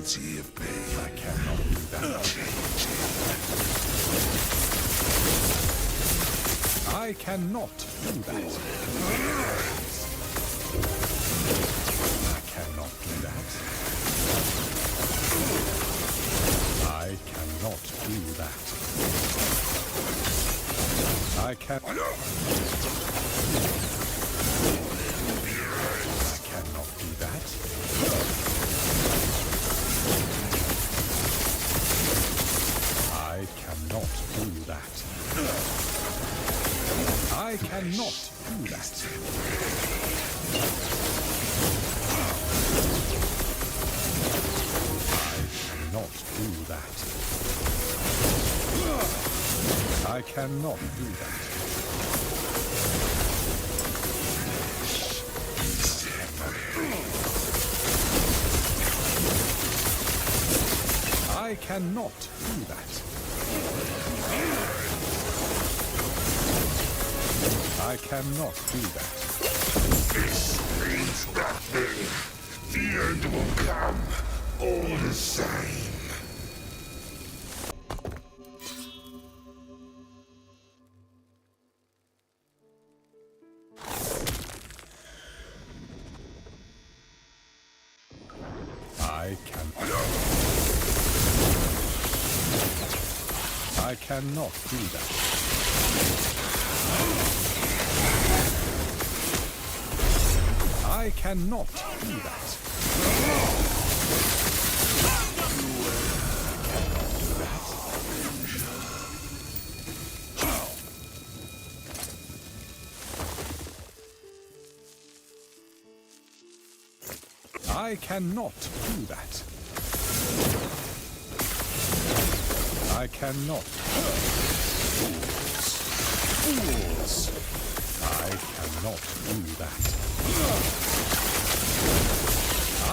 intensity of pain. I cannot do that. I cannot do that. I cannot do that. I cannot do that. I cannot do that. I cannot do that. I cannot do that. I cannot do that. I cannot do that. I cannot do that. This means nothing. The end will come all the same. I cannot do that. I cannot do that. I cannot do that. I cannot. Fools! I cannot do that.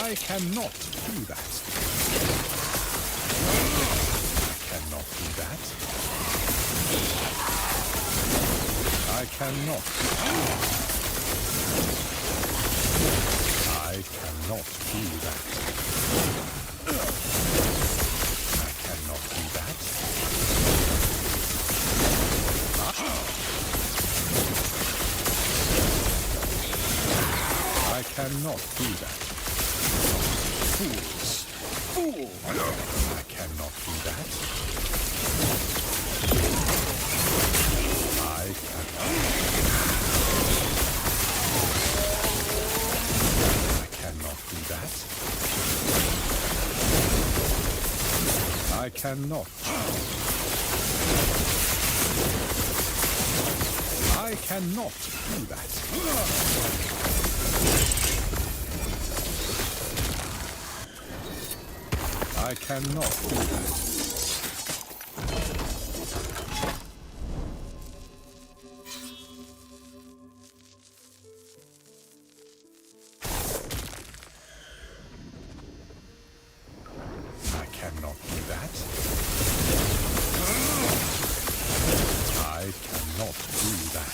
I cannot do that. I cannot do that. I cannot. I cannot do that. I cannot do that. I cannot do that. Fools! Fool! I cannot do that. I cannot. I cannot do that. I cannot. I cannot do that. I cannot do that. I cannot do that. I cannot do that.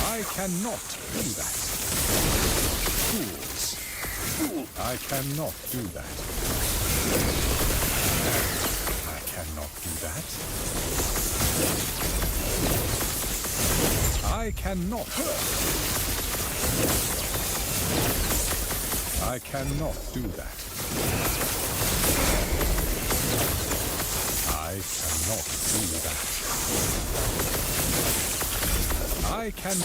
I cannot do that. Fools! I cannot do that. I cannot do that. I cannot. I cannot do that. I cannot do that. I can.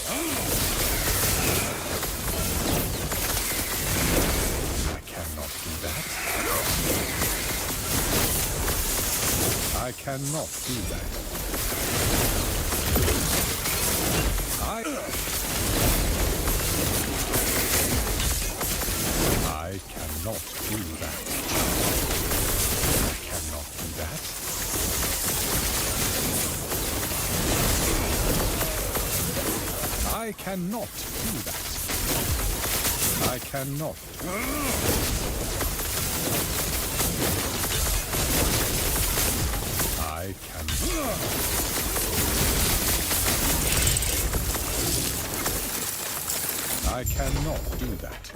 I cannot do that. I cannot do that. I cannot do that. I cannot do that. I cannot do that. I cannot. I can. I cannot do that.